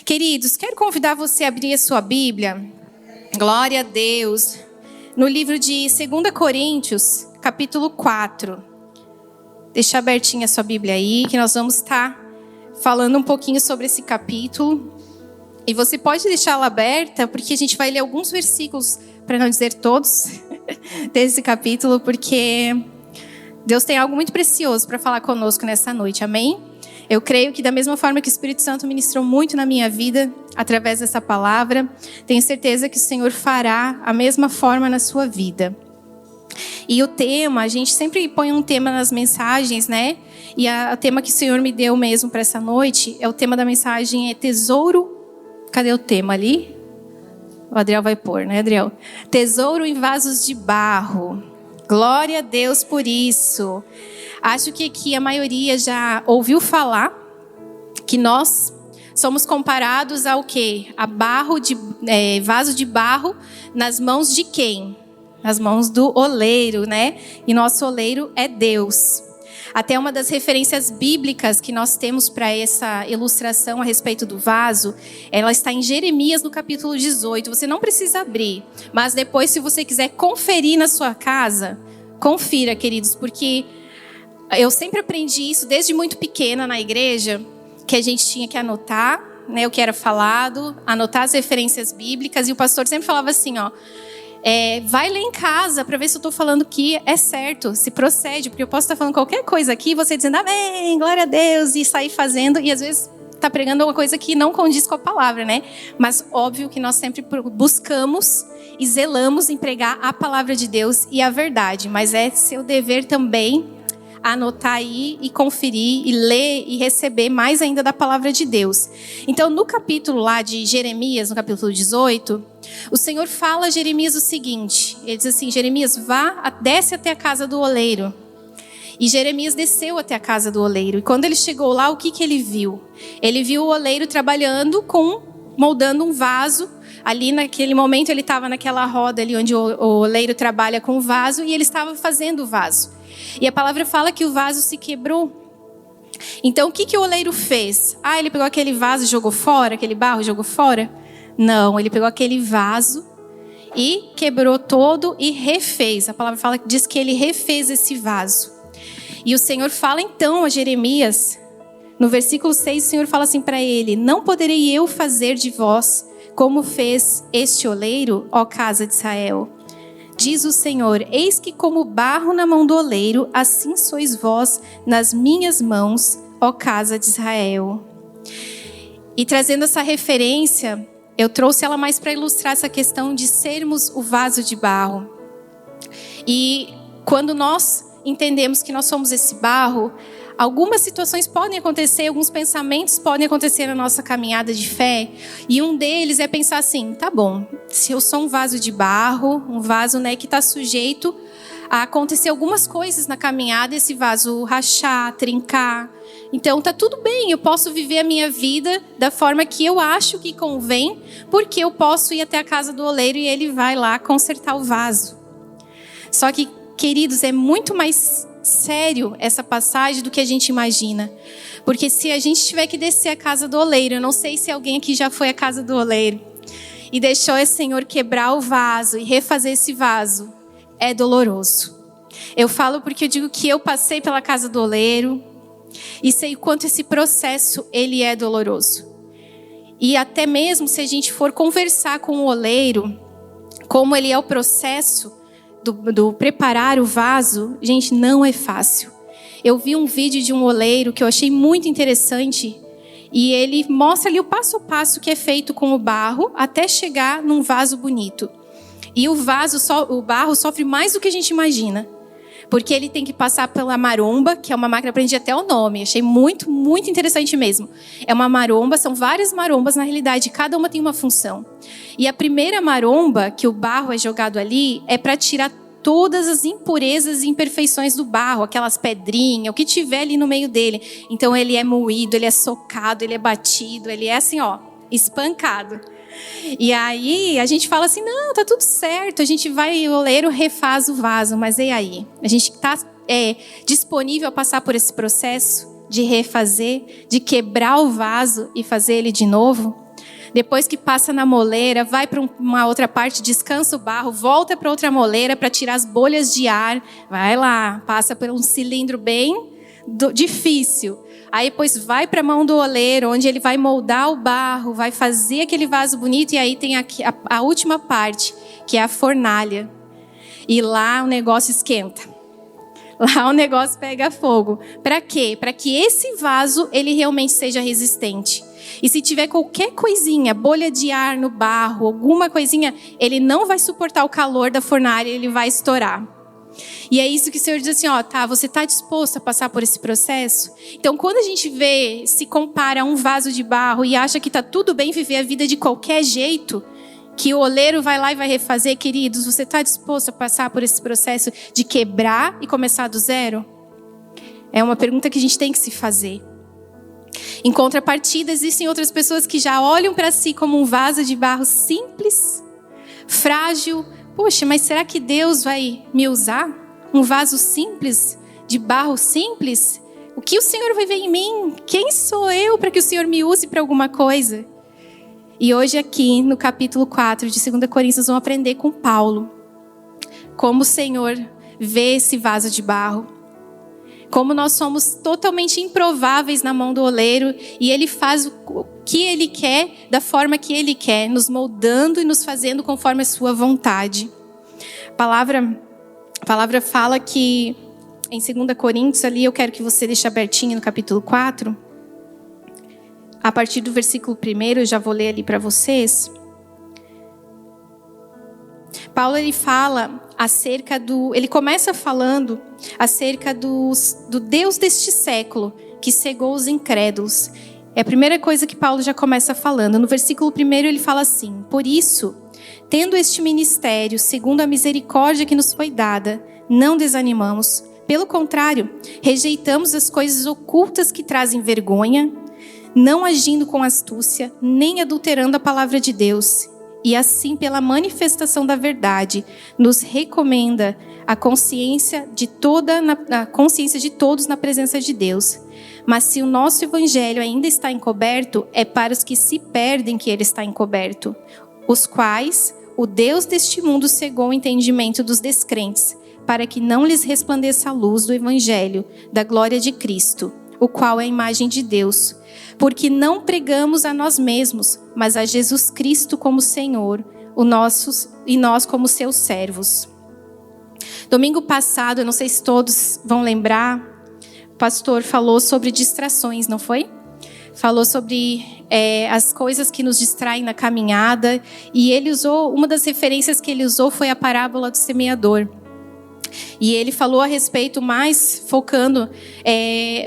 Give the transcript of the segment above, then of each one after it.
Queridos, quero convidar você a abrir a sua Bíblia, glória a Deus, no livro de 2 Coríntios, capítulo 4. Deixa abertinha a sua Bíblia aí, que nós vamos estar falando um pouquinho sobre esse capítulo. E você pode deixá-la aberta, porque a gente vai ler alguns versículos, para não dizer todos, desse capítulo, porque Deus tem algo muito precioso para falar conosco nessa noite, amém? Eu creio que da mesma forma que o Espírito Santo ministrou muito na minha vida, através dessa palavra, tenho certeza que o Senhor fará a mesma forma na sua vida. E o tema, a gente sempre põe um tema nas mensagens, né? E o tema que o Senhor me deu mesmo para essa noite, o tema da mensagem é tesouro. Cadê o tema ali? O Adriel vai pôr, né, Adriel? Tesouro em vasos de barro. Glória a Deus por isso. Acho que aqui a maioria já ouviu falar que nós somos comparados ao quê? A vaso de barro nas mãos de quem? Nas mãos do oleiro, né? E nosso oleiro é Deus. Até uma das referências bíblicas que nós temos para essa ilustração a respeito do vaso, ela está em Jeremias no capítulo 18. Você não precisa abrir, mas depois, se você quiser conferir na sua casa, confira, queridos, porque eu sempre aprendi isso desde muito pequena na igreja, que a gente tinha que anotar, né, o que era falado, anotar as referências bíblicas, e o pastor sempre falava assim, vai ler em casa para ver se eu estou falando que é certo, se procede, porque eu posso estar falando qualquer coisa aqui, e você dizendo amém, glória a Deus, e sair fazendo, e às vezes está pregando uma coisa que não condiz com a palavra, né? Mas óbvio que nós sempre buscamos e zelamos em pregar a palavra de Deus e a verdade, mas é seu dever também anotar aí e conferir e ler e receber mais ainda da palavra de Deus. Então, no capítulo lá de Jeremias, no capítulo 18, o Senhor fala a Jeremias o seguinte, ele diz assim, Jeremias, desce até a casa do oleiro. E Jeremias desceu até a casa do oleiro. E quando ele chegou lá, o que ele viu? Ele viu o oleiro trabalhando moldando um vaso. Ali naquele momento ele estava naquela roda ali onde o oleiro trabalha com o vaso e ele estava fazendo o vaso. E a palavra fala que o vaso se quebrou. Então o que o oleiro fez? Ele pegou aquele vaso e jogou fora, aquele barro e jogou fora? Não, ele pegou aquele vaso e quebrou todo e refez. A palavra diz que ele refez esse vaso. E o Senhor fala então a Jeremias, no versículo 6, o Senhor fala assim para ele, não poderei eu fazer de vós como fez este oleiro, ó casa de Israel? Diz o Senhor, eis que como barro na mão do oleiro, assim sois vós nas minhas mãos, ó casa de Israel. E trazendo essa referência, eu trouxe ela mais para ilustrar essa questão de sermos o vaso de barro. E quando nós entendemos que nós somos esse barro, algumas situações podem acontecer, alguns pensamentos podem acontecer na nossa caminhada de fé. E um deles é pensar assim, tá bom, se eu sou um vaso de barro, um vaso, né, que está sujeito a acontecer algumas coisas na caminhada, esse vaso rachar, trincar. Então tá tudo bem, eu posso viver a minha vida da forma que eu acho que convém, porque eu posso ir até a casa do oleiro e ele vai lá consertar o vaso. Só que, queridos, é muito mais sério essa passagem do que a gente imagina. Porque se a gente tiver que descer a casa do oleiro, eu não sei se alguém aqui já foi à casa do oleiro e deixou esse Senhor quebrar o vaso e refazer esse vaso, é doloroso. Eu falo porque eu digo que eu passei pela casa do oleiro e sei o quanto esse processo ele é doloroso. E até mesmo se a gente for conversar com o oleiro, como ele é o processo do preparar o vaso, gente, não é fácil. Eu vi um vídeo de um oleiro que eu achei muito interessante e ele mostra ali o passo a passo que é feito com o barro até chegar num vaso bonito. E o barro sofre mais do que a gente imagina, porque ele tem que passar pela maromba, que é uma máquina, aprendi até o nome, achei muito, muito interessante mesmo. É uma maromba, são várias marombas na realidade, cada uma tem uma função. E a primeira maromba, que o barro é jogado ali, é para tirar todas as impurezas e imperfeições do barro, aquelas pedrinhas, o que tiver ali no meio dele. Então ele é moído, ele é socado, ele é batido, ele é assim, espancado. E aí a gente fala assim, não, tá tudo certo, a gente vai, o oleiro refaz o vaso, mas e aí? A gente está disponível a passar por esse processo de refazer, de quebrar o vaso e fazer ele de novo? Depois que passa na moleira, vai para uma outra parte, descansa o barro, volta para outra moleira para tirar as bolhas de ar. Vai lá, passa por um cilindro bem difícil. Aí depois vai para a mão do oleiro, onde ele vai moldar o barro, vai fazer aquele vaso bonito. E aí tem aqui a última parte, que é a fornalha. E lá o negócio esquenta. Lá o negócio pega fogo. Para quê? Para que esse vaso ele realmente seja resistente. E se tiver qualquer coisinha, bolha de ar no barro, alguma coisinha, ele não vai suportar o calor da fornalha, ele vai estourar. E é isso que o Senhor diz assim, você está disposto a passar por esse processo? Então, quando a gente se compara a um vaso de barro e acha que está tudo bem viver a vida de qualquer jeito, que o oleiro vai lá e vai refazer, queridos, você está disposto a passar por esse processo de quebrar e começar do zero? É uma pergunta que a gente tem que se fazer. Em contrapartida, existem outras pessoas que já olham para si como um vaso de barro simples, frágil. Poxa, mas será que Deus vai me usar? Um vaso simples, de barro simples? O que o Senhor vai ver em mim? Quem sou eu para que o Senhor me use para alguma coisa? E hoje aqui no capítulo 4 de 2 Coríntios vamos aprender com Paulo como o Senhor vê esse vaso de barro. Como nós somos totalmente improváveis na mão do oleiro e ele faz o que ele quer, da forma que ele quer, nos moldando e nos fazendo conforme a sua vontade. A palavra fala que em 2 Coríntios, ali eu quero que você deixe abertinho no capítulo 4, a partir do versículo 1, eu já vou ler ali para vocês. Paulo ele fala ele começa falando acerca do Deus deste século que cegou os incrédulos. É a primeira coisa que Paulo já começa falando. No versículo 1 ele fala assim: por isso, tendo este ministério, segundo a misericórdia que nos foi dada, não desanimamos. Pelo contrário, rejeitamos as coisas ocultas que trazem vergonha, não agindo com astúcia, nem adulterando a palavra de Deus. E assim, pela manifestação da verdade, nos recomenda a consciência de todos na presença de Deus. Mas se o nosso evangelho ainda está encoberto, é para os que se perdem que ele está encoberto, os quais o Deus deste mundo cegou o entendimento dos descrentes, para que não lhes resplandeça a luz do evangelho, da glória de Cristo, o qual é a imagem de Deus. Porque não pregamos a nós mesmos, mas a Jesus Cristo como Senhor, e nós como seus servos. Domingo passado, eu não sei se todos vão lembrar, o pastor falou sobre distrações, não foi? Falou sobre as coisas que nos distraem na caminhada, e uma das referências que ele usou foi a parábola do semeador. E ele falou a respeito mais focando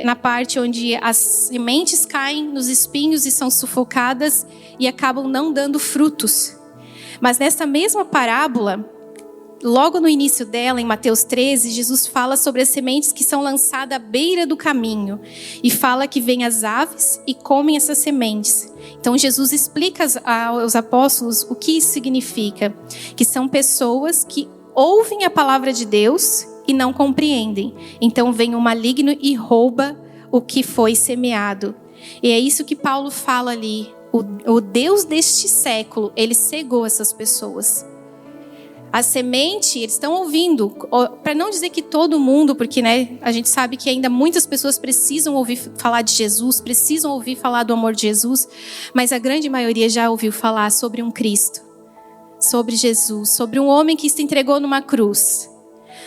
na parte onde as sementes caem nos espinhos e são sufocadas e acabam não dando frutos. Mas nessa mesma parábola, logo no início dela, em Mateus 13, Jesus fala sobre as sementes que são lançadas à beira do caminho. E fala que vêm as aves e comem essas sementes. Então Jesus explica aos apóstolos o que isso significa. Que são pessoas que ouvem a palavra de Deus e não compreendem. Então vem o maligno e rouba o que foi semeado. E é isso que Paulo fala ali. O Deus deste século, ele cegou essas pessoas. A semente, eles estão ouvindo, para não dizer que todo mundo, porque a gente sabe que ainda muitas pessoas precisam ouvir falar de Jesus, precisam ouvir falar do amor de Jesus, mas a grande maioria já ouviu falar sobre um Cristo, sobre Jesus, sobre um homem que se entregou numa cruz.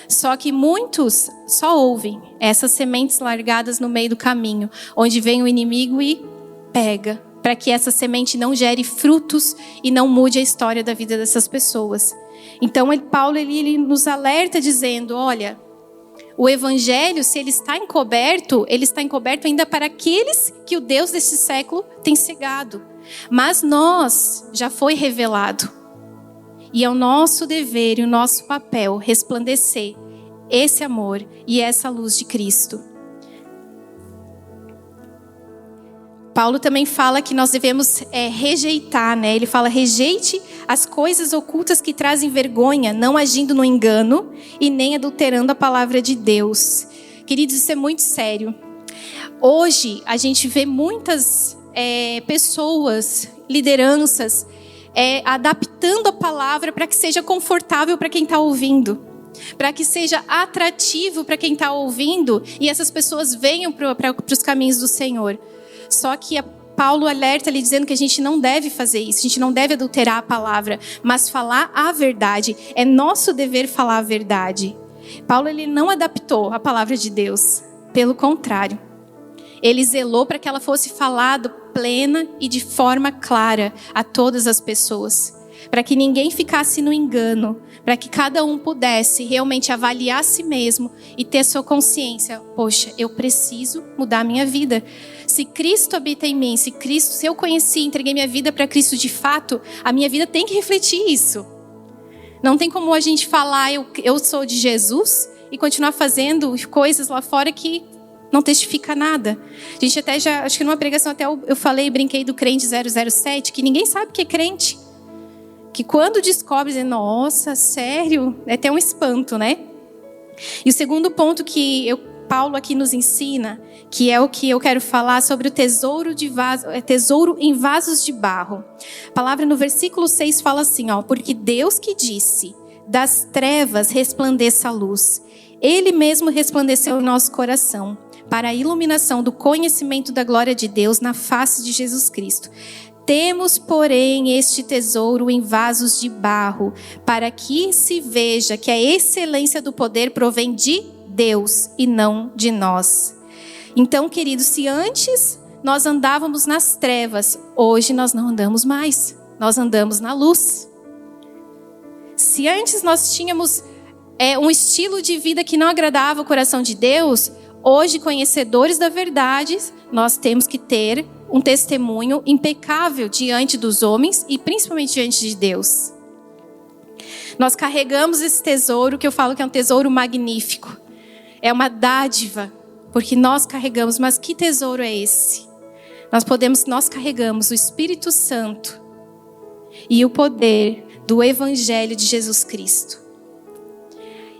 Só que muitos só ouvem essas sementes largadas no meio do caminho, onde vem o inimigo e pega, para que essa semente não gere frutos e não mude a história da vida dessas pessoas. Então Paulo ele nos alerta dizendo, olha, o evangelho, se ele está encoberto ainda para aqueles que o Deus desse século tem cegado. Mas nós já foi revelado. E é o nosso dever e o nosso papel resplandecer esse amor e essa luz de Cristo. Paulo também fala que nós devemos rejeitar, Ele fala, rejeite as coisas ocultas que trazem vergonha, não agindo no engano e nem adulterando a palavra de Deus. Queridos, isso é muito sério. Hoje, a gente vê muitas pessoas lideranças, adaptando a palavra para que seja confortável para quem está ouvindo, para que seja atrativo para quem está ouvindo e essas pessoas venham para os caminhos do Senhor. Só que Paulo alerta ali dizendo que a gente não deve fazer isso, a gente não deve adulterar a palavra, mas falar a verdade. É nosso dever falar a verdade. Paulo ele não adaptou a palavra de Deus, pelo contrário. Ele zelou para que ela fosse falada plena e de forma clara a todas as pessoas. Para que ninguém ficasse no engano. Para que cada um pudesse realmente avaliar a si mesmo e ter sua consciência. Poxa, eu preciso mudar a minha vida. Se Cristo habita em mim, se eu conheci, entreguei minha vida para Cristo de fato, a minha vida tem que refletir isso. Não tem como a gente falar eu sou de Jesus e continuar fazendo coisas lá fora que não testifica nada. A gente até já, acho que numa pregação até eu falei, brinquei do crente 007, que ninguém sabe que é crente. Que quando descobre, dizem, nossa, sério? É até um espanto, né? E o segundo ponto que Paulo aqui nos ensina, que é o que eu quero falar sobre o tesouro em vasos de barro. A palavra no versículo 6 fala assim, porque Deus que disse, das trevas resplandeça a luz. Ele mesmo resplandeceu em nosso coração, para a iluminação do conhecimento da glória de Deus na face de Jesus Cristo. Temos, porém, este tesouro em vasos de barro, para que se veja que a excelência do poder provém de Deus e não de nós. Então, queridos, se antes nós andávamos nas trevas, hoje nós não andamos mais, nós andamos na luz. Se antes nós tínhamos um estilo de vida que não agradava o coração de Deus, hoje, conhecedores da verdade, nós temos que ter um testemunho impecável diante dos homens e principalmente diante de Deus. Nós carregamos esse tesouro, que eu falo que é um tesouro magnífico. É uma dádiva, porque nós carregamos, mas que tesouro é esse? Nós carregamos o Espírito Santo e o poder do Evangelho de Jesus Cristo.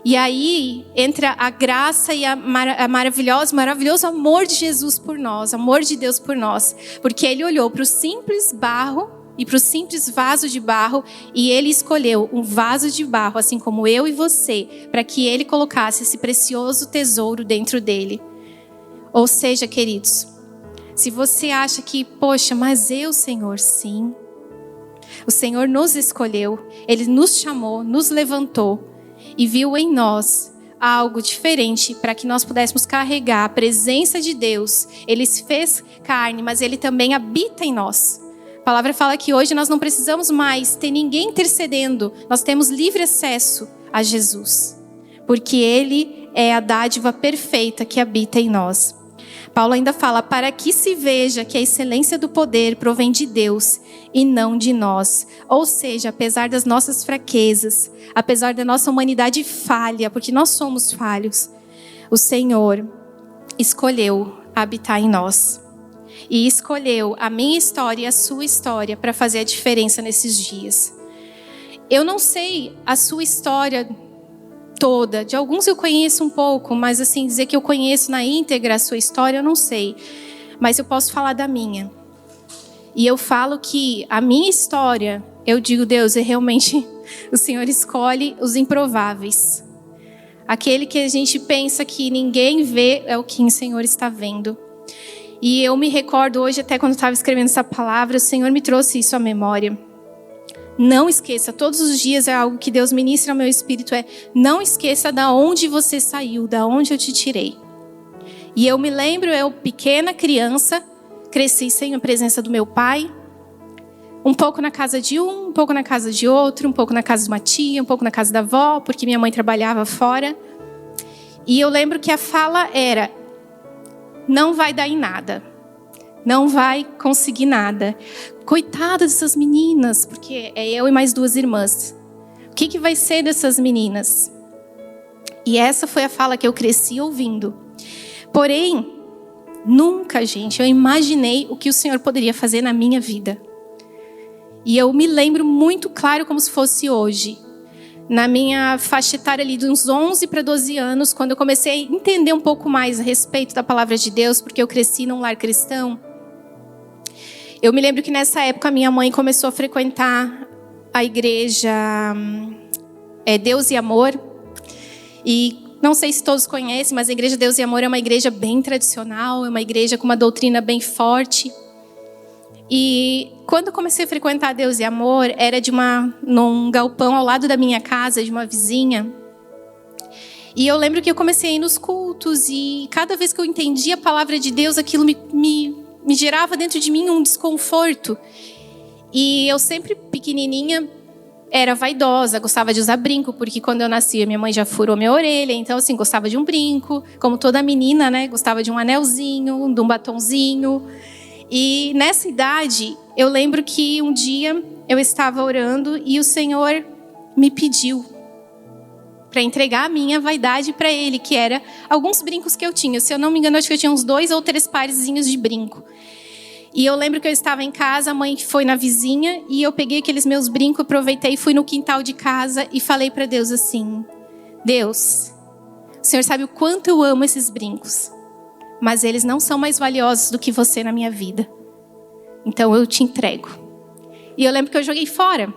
E aí entra a graça e maravilhoso amor de Jesus por nós, amor de Deus por nós. Porque Ele olhou para o simples barro e para o simples vaso de barro e Ele escolheu um vaso de barro, assim como eu e você, para que Ele colocasse esse precioso tesouro dentro dele. Ou seja, queridos, se você acha que, poxa, mas eu, Senhor, sim. O Senhor nos escolheu, Ele nos chamou, nos levantou. E viu em nós algo diferente para que nós pudéssemos carregar a presença de Deus. Ele se fez carne, mas Ele também habita em nós. A palavra fala que hoje nós não precisamos mais ter ninguém intercedendo. Nós temos livre acesso a Jesus. Porque Ele é a dádiva perfeita que habita em nós. Paulo ainda fala, para que se veja que a excelência do poder provém de Deus e não de nós. Ou seja, apesar das nossas fraquezas, apesar da nossa humanidade falha, porque nós somos falhos, o Senhor escolheu habitar em nós. E escolheu a minha história e a sua história para fazer a diferença nesses dias. Eu não sei a sua história toda. De alguns eu conheço um pouco, mas assim, dizer que eu conheço na íntegra a sua história, eu não sei. Mas eu posso falar da minha. E eu falo que a minha história, eu digo, Deus, realmente o Senhor escolhe os improváveis. Aquele que a gente pensa que ninguém vê, é o que o Senhor está vendo. E eu me recordo hoje, até quando eu estava escrevendo essa palavra, o Senhor me trouxe isso à memória. Não esqueça, todos os dias é algo que Deus ministra ao meu espírito, não esqueça da onde você saiu, da onde eu te tirei. E eu me lembro, eu pequena criança, cresci sem a presença do meu pai, um pouco na casa de um pouco na casa de outro, um pouco na casa de uma tia, um pouco na casa da avó, porque minha mãe trabalhava fora. E eu lembro que a fala era, não vai dar em nada. Não vai conseguir nada. Coitada dessas meninas, porque é eu e mais 2 irmãs. O que vai ser dessas meninas? E essa foi a fala que eu cresci ouvindo. Porém, nunca, gente, eu imaginei o que o Senhor poderia fazer na minha vida. E eu me lembro muito claro como se fosse hoje. Na minha faixa etária ali de uns 11 para 12 anos, quando eu comecei a entender um pouco mais a respeito da palavra de Deus, porque eu cresci num lar cristão. Eu me lembro que nessa época minha mãe começou a frequentar a igreja Deus e Amor. E não sei se todos conhecem, mas a igreja Deus e Amor é uma igreja bem tradicional, é uma igreja com uma doutrina bem forte. E quando eu comecei a frequentar Deus e Amor, era num galpão ao lado da minha casa, de uma vizinha. E eu lembro que eu comecei a ir nos cultos e cada vez que eu entendia a palavra de Deus, aquilo me gerava dentro de mim um desconforto. E eu sempre, pequenininha, era vaidosa, gostava de usar brinco, porque quando eu nasci, minha mãe já furou minha orelha. Então, assim, gostava de um brinco. Como toda menina, né? Gostava de um anelzinho, de um batonzinho. E nessa idade, eu lembro que um dia eu estava orando e o Senhor me pediu para entregar a minha vaidade para Ele, que era alguns brincos que eu tinha. Se eu não me engano, acho que eu tinha uns 2 ou 3 parezinhos de brinco. E eu lembro que eu estava em casa, a mãe foi na vizinha e eu peguei aqueles meus brincos, aproveitei, fui no quintal de casa e falei para Deus assim: Deus, o Senhor sabe o quanto eu amo esses brincos, mas eles não são mais valiosos do que você na minha vida. Então eu te entrego. E eu lembro que eu joguei fora.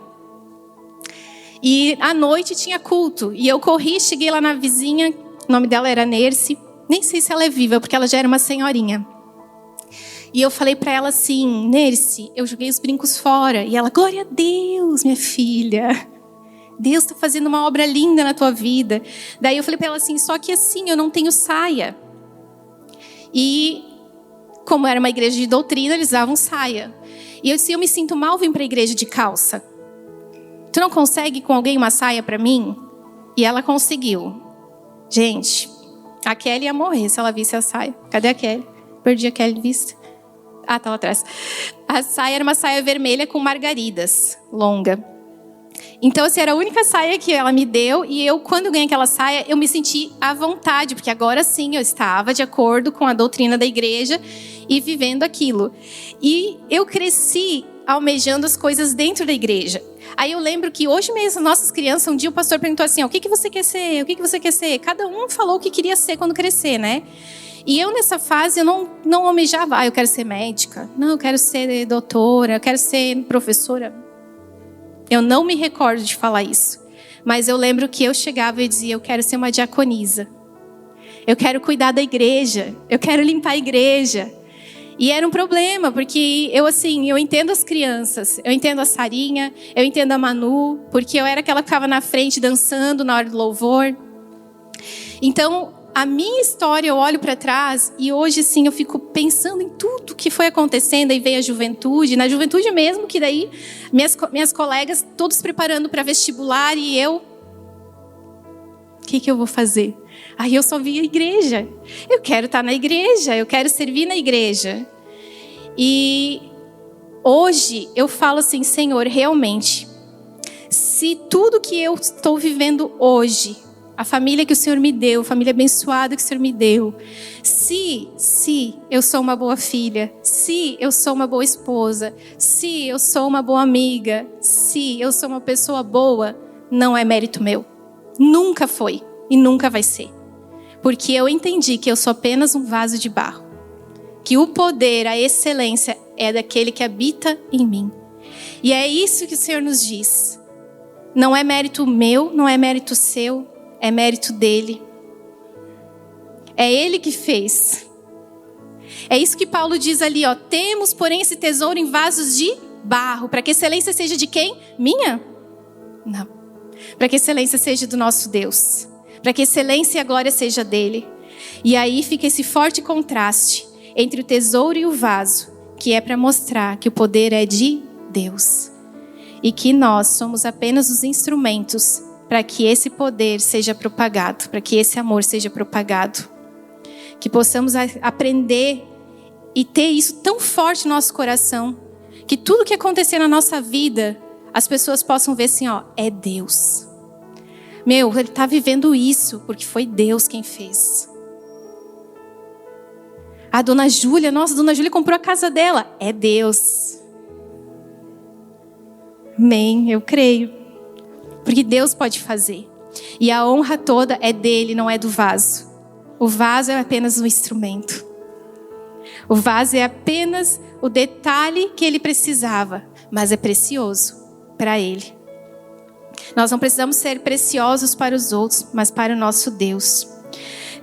E à noite tinha culto. E eu corri, cheguei lá na vizinha, o nome dela era Nerce. Nem sei se ela é viva, porque ela já era uma senhorinha. E eu falei para ela assim: Nerce, eu joguei os brincos fora. E ela: glória a Deus, minha filha. Deus está fazendo uma obra linda na tua vida. Daí eu falei para ela assim: só que assim, eu não tenho saia. E como era uma igreja de doutrina, eles usavam saia. E eu disse: eu me sinto mal vir para a igreja de calça. Tu não consegue com alguém uma saia para mim? E ela conseguiu. Gente, a Kelly ia morrer se ela visse a saia. Cadê a Kelly? Perdi a Kelly de vista. Ah, tá lá atrás. A saia era uma saia vermelha com margaridas, longa. Então, assim, era a única saia que ela me deu. E eu, quando ganhei aquela saia, eu me senti à vontade. Porque agora sim, eu estava de acordo com a doutrina da igreja e vivendo aquilo. E eu cresci almejando as coisas dentro da igreja. Aí eu lembro que hoje mesmo, nossas crianças, um dia o pastor perguntou assim: o que você quer ser? O que você quer ser? Cada um falou o que queria ser quando crescer, né? E eu, nessa fase, eu não almejava: eu quero ser médica. Não, eu quero ser doutora. Eu quero ser professora. Eu não me recordo de falar isso. Mas eu lembro que eu chegava e dizia: eu quero ser uma diaconisa. Eu quero cuidar da igreja. Eu quero limpar a igreja. E era um problema, porque eu entendo as crianças. Eu entendo a Sarinha, eu entendo a Manu, porque eu era aquela que ficava na frente dançando na hora do louvor. Então, a minha história, eu olho para trás e hoje sim eu fico pensando em tudo que foi acontecendo. Aí veio a juventude, na juventude mesmo, que daí minhas colegas todos preparando para vestibular e eu... O que eu vou fazer? Aí eu só vi a igreja. Eu quero estar na igreja, eu quero servir na igreja. E hoje eu falo assim: Senhor, realmente, se tudo que eu estou vivendo hoje, a família que o Senhor me deu, a família abençoada que o Senhor me deu, se eu sou uma boa filha, se eu sou uma boa esposa, se eu sou uma boa amiga, se eu sou uma pessoa boa, não é mérito meu. Nunca foi e nunca vai ser. Porque eu entendi que eu sou apenas um vaso de barro. Que o poder, a excelência é daquele que habita em mim. E é isso que o Senhor nos diz. Não é mérito meu, não é mérito seu, é mérito dele. É ele que fez. É isso que Paulo diz ali, ó: temos, porém, esse tesouro em vasos de barro. Para que a excelência seja de quem? Minha? Não. Para que a excelência seja do nosso Deus. Para que a excelência e a glória seja dele. E aí fica esse forte contraste entre o tesouro e o vaso, que é para mostrar que o poder é de Deus. E que nós somos apenas os instrumentos para que esse poder seja propagado, para que esse amor seja propagado. Que possamos aprender e ter isso tão forte no nosso coração, que tudo que acontecer na nossa vida, as pessoas possam ver assim, ó: é Deus. Meu, ele está vivendo isso porque foi Deus quem fez. A dona Júlia, nossa, a dona Júlia comprou a casa dela. É Deus. Amém, eu creio. Porque Deus pode fazer. E a honra toda é dele, não é do vaso. O vaso é apenas um instrumento. O vaso é apenas o detalhe que ele precisava, mas é precioso para ele. Nós não precisamos ser preciosos para os outros, mas para o nosso Deus.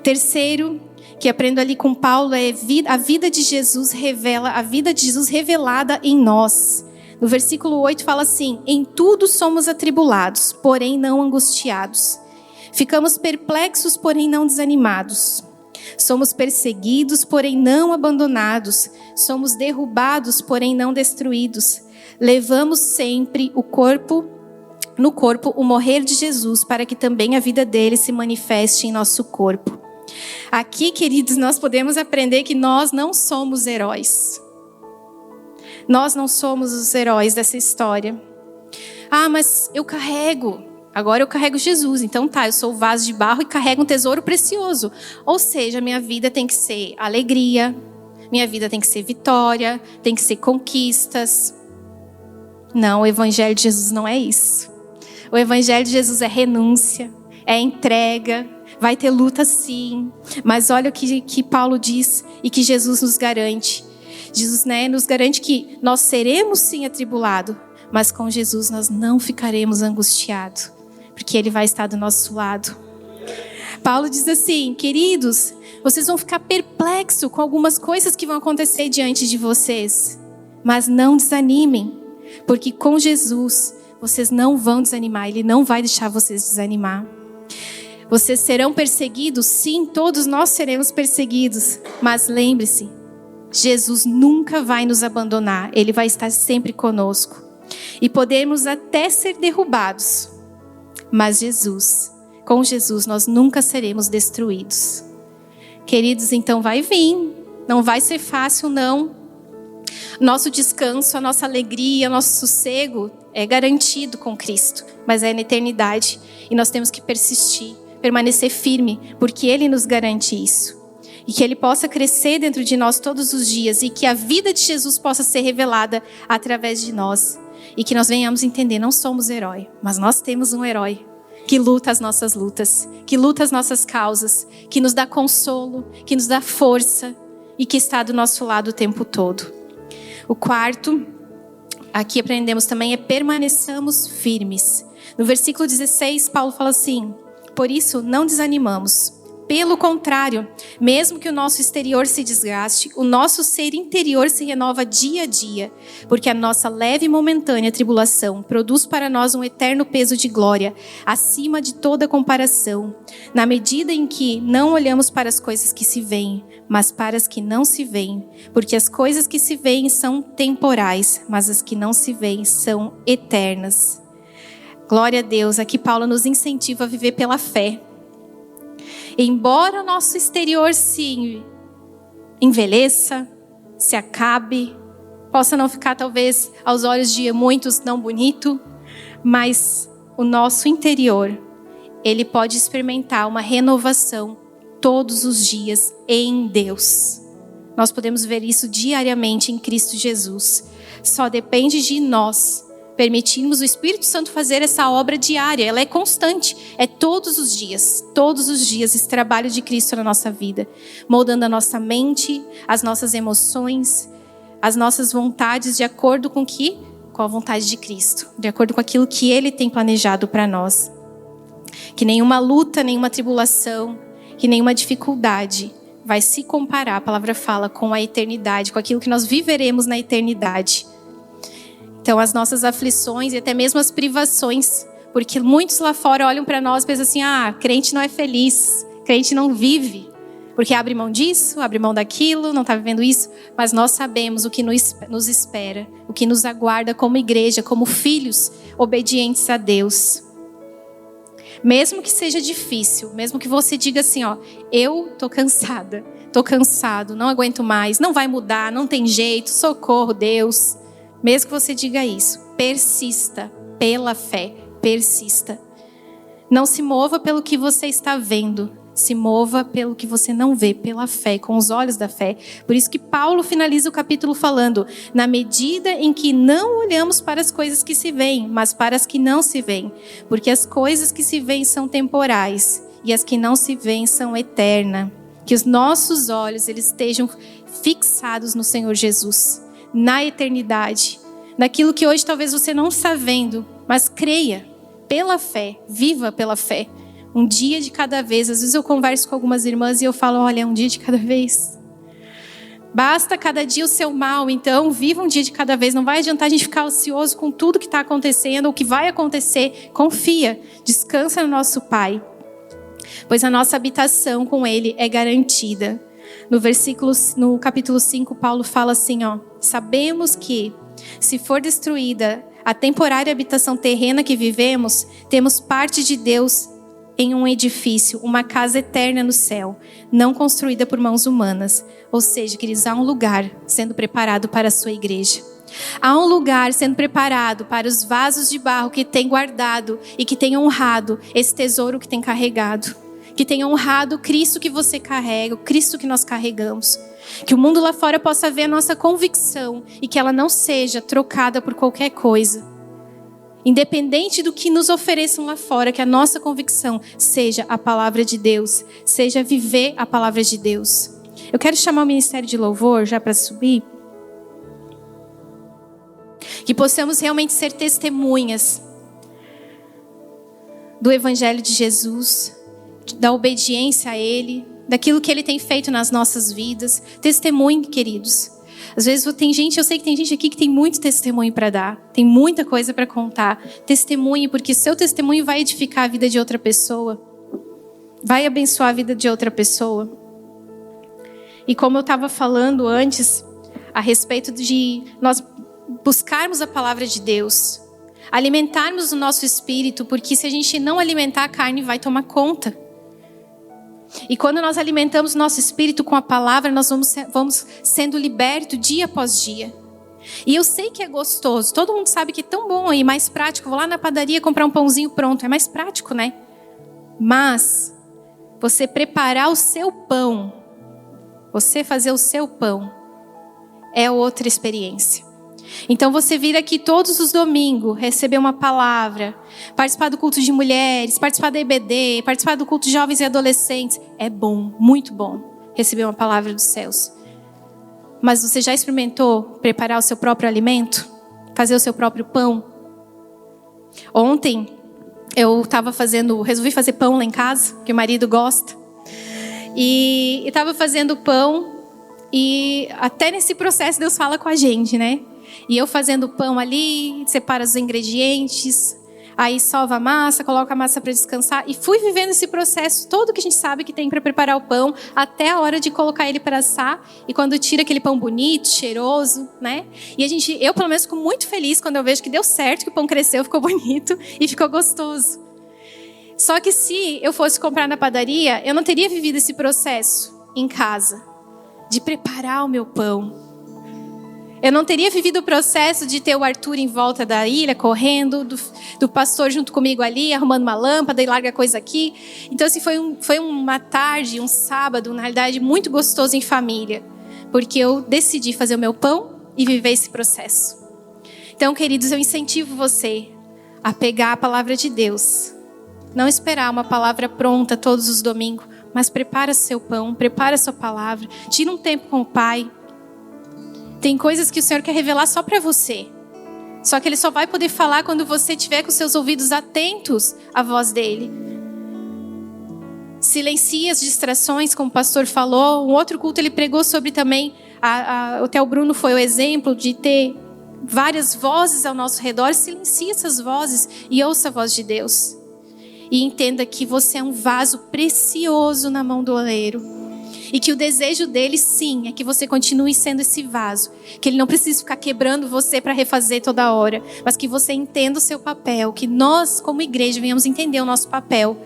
Terceiro, que aprendo ali com Paulo, é a vida de Jesus revelada em nós. No versículo 8 fala assim: em tudo somos atribulados, porém não angustiados. Ficamos perplexos, porém não desanimados. Somos perseguidos, porém não abandonados. Somos derrubados, porém não destruídos. Levamos sempre no corpo o morrer de Jesus, para que também a vida dele se manifeste em nosso corpo. Aqui, queridos, nós podemos aprender que nós não somos heróis. Nós não somos os heróis dessa história. Ah, mas agora eu carrego Jesus. Então tá, eu sou o vaso de barro e carrego um tesouro precioso. Ou seja, minha vida tem que ser alegria, minha vida tem que ser vitória, tem que ser conquistas. Não, o evangelho de Jesus não é isso. O evangelho de Jesus é renúncia, é entrega. Vai ter luta sim, mas olha o que Paulo diz e que Jesus nos garante. Jesus, nos garante que nós seremos sim atribulados, mas com Jesus nós não ficaremos angustiados, porque Ele vai estar do nosso lado. Paulo diz assim: queridos, vocês vão ficar perplexos com algumas coisas que vão acontecer diante de vocês, mas não desanimem, porque com Jesus vocês não vão desanimar, Ele não vai deixar vocês desanimar. Vocês serão perseguidos? Sim, todos nós seremos perseguidos. Mas lembre-se, Jesus nunca vai nos abandonar. Ele vai estar sempre conosco. E podemos até ser derrubados. Mas com Jesus, nós nunca seremos destruídos. Queridos, então vai vir. Não vai ser fácil, não. Nosso descanso, a nossa alegria, nosso sossego é garantido com Cristo. Mas é na eternidade. E nós temos que persistir. Permanecer firme, porque Ele nos garante isso. E que Ele possa crescer dentro de nós todos os dias. E que a vida de Jesus possa ser revelada através de nós. E que nós venhamos entender, não somos herói, mas nós temos um herói que luta as nossas lutas, que luta as nossas causas, que nos dá consolo, que nos dá força e que está do nosso lado o tempo todo. O quarto, aqui aprendemos também, é permaneçamos firmes. No versículo 16, Paulo fala assim: por isso, não desanimamos. Pelo contrário, mesmo que o nosso exterior se desgaste, o nosso ser interior se renova dia a dia, porque a nossa leve e momentânea tribulação produz para nós um eterno peso de glória, acima de toda comparação, na medida em que não olhamos para as coisas que se veem, mas para as que não se veem, porque as coisas que se veem são temporais, mas as que não se veem são eternas. Glória a Deus, aqui Paulo nos incentiva a viver pela fé. Embora o nosso exterior se envelheça, se acabe, possa não ficar talvez aos olhos de muitos não bonito, mas o nosso interior, ele pode experimentar uma renovação todos os dias em Deus. Nós podemos ver isso diariamente em Cristo Jesus. Só depende de nós permitirmos o Espírito Santo fazer essa obra diária. Ela é constante, é todos os dias esse trabalho de Cristo na nossa vida, moldando a nossa mente, as nossas emoções, as nossas vontades de acordo com a vontade de Cristo, de acordo com aquilo que Ele tem planejado para nós. Que nenhuma luta, nenhuma tribulação, que nenhuma dificuldade vai se comparar, a palavra fala, com a eternidade, com aquilo que nós viveremos na eternidade. Então, as nossas aflições e até mesmo as privações, porque muitos lá fora olham para nós e pensam assim: crente não é feliz, crente não vive, porque abre mão disso, abre mão daquilo, não está vivendo isso. Mas nós sabemos o que nos espera, o que nos aguarda como igreja, como filhos obedientes a Deus. Mesmo que seja difícil, mesmo que você diga assim, eu tô cansada, tô cansado, não aguento mais, não vai mudar, não tem jeito, socorro, Deus. Mesmo que você diga isso, persista pela fé, persista. Não se mova pelo que você está vendo, se mova pelo que você não vê, pela fé, com os olhos da fé. Por isso que Paulo finaliza o capítulo falando: na medida em que não olhamos para as coisas que se veem, mas para as que não se veem. Porque as coisas que se veem são temporais e as que não se veem são eternas. Que os nossos olhos eles estejam fixados no Senhor Jesus. na eternidade. Naquilo que hoje talvez você não está vendo, mas creia pela fé, viva pela fé. Um dia de cada vez. Às vezes eu converso com algumas irmãs e eu falo, olha, um dia de cada vez. Basta cada dia o seu mal, então viva um dia de cada vez. Não vai adiantar a gente ficar ansioso com tudo que está acontecendo, ou que vai acontecer. Confia, descansa no nosso Pai, pois a nossa habitação com Ele é garantida. No capítulo 5, Paulo fala assim, sabemos que, se for destruída a temporária habitação terrena que vivemos, temos parte de Deus em um edifício, uma casa eterna no céu, não construída por mãos humanas. Ou seja, queridos, há um lugar sendo preparado para a sua igreja. Há um lugar sendo preparado para os vasos de barro que tem guardado e que tem honrado esse tesouro que tem carregado. Que tem honrado o Cristo que você carrega, o Cristo que nós carregamos. Que o mundo lá fora possa ver a nossa convicção e que ela não seja trocada por qualquer coisa. Independente do que nos ofereçam lá fora, que a nossa convicção seja a palavra de Deus, seja viver a palavra de Deus. Eu quero chamar o Ministério de Louvor já para subir. Que possamos realmente ser testemunhas do Evangelho de Jesus, da obediência a Ele, daquilo que Ele tem feito nas nossas vidas. Testemunhe, queridos. Às vezes eu sei que tem gente aqui que tem muito testemunho para dar, tem muita coisa para contar. Testemunhe, porque seu testemunho vai edificar a vida de outra pessoa, vai abençoar a vida de outra pessoa. E como eu estava falando antes, a respeito de nós buscarmos a palavra de Deus, alimentarmos o nosso espírito, porque se a gente não alimentar, a carne vai tomar conta. E quando nós alimentamos nosso espírito com a palavra, nós vamos sendo libertos dia após dia. E eu sei que é gostoso, todo mundo sabe que é tão bom e mais prático. Vou lá na padaria comprar um pãozinho pronto, é mais prático, né? Mas você preparar o seu pão, você fazer o seu pão, é outra experiência. Então você vir aqui todos os domingos, receber uma palavra, participar do culto de mulheres, participar da EBD, participar do culto de jovens e adolescentes. É bom, muito bom receber uma palavra dos céus. Mas você já experimentou preparar o seu próprio alimento? Fazer o seu próprio pão? Ontem eu resolvi fazer pão lá em casa, que o marido gosta. E estava fazendo pão e até nesse processo Deus fala com a gente, né? E eu fazendo pão ali, separo os ingredientes, aí sova a massa, coloca a massa para descansar. E fui vivendo esse processo todo que a gente sabe que tem para preparar o pão, até a hora de colocar ele para assar. E quando tira aquele pão bonito, cheiroso, né? E eu pelo menos fico muito feliz quando eu vejo que deu certo, que o pão cresceu, ficou bonito e ficou gostoso. Só que se eu fosse comprar na padaria, eu não teria vivido esse processo em casa, de preparar o meu pão. Eu não teria vivido o processo de ter o Arthur em volta da ilha, correndo, do pastor junto comigo ali, arrumando uma lâmpada e larga coisa aqui. Então, assim, foi uma tarde, um sábado, na realidade, muito gostoso em família. Porque eu decidi fazer o meu pão e viver esse processo. Então, queridos, eu incentivo você a pegar a palavra de Deus. Não esperar uma palavra pronta todos os domingos, mas prepara seu pão, prepara sua palavra. Tira um tempo com o Pai. Tem coisas que o Senhor quer revelar só para você. Só que Ele só vai poder falar quando você tiver com seus ouvidos atentos à voz dEle. Silencie as distrações, como o pastor falou. Um outro culto ele pregou sobre também. O Theo Bruno foi o exemplo de ter várias vozes ao nosso redor. Silencie essas vozes e ouça a voz de Deus. E entenda que você é um vaso precioso na mão do oleiro. E que o desejo dele, sim, é que você continue sendo esse vaso. Que ele não precise ficar quebrando você para refazer toda hora. Mas que você entenda o seu papel. Que nós, como igreja, venhamos entender o nosso papel.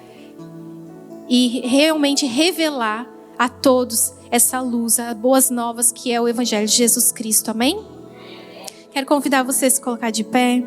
E realmente revelar a todos essa luz, as boas novas que é o Evangelho de Jesus Cristo. Amém? Quero convidar você a se colocar de pé.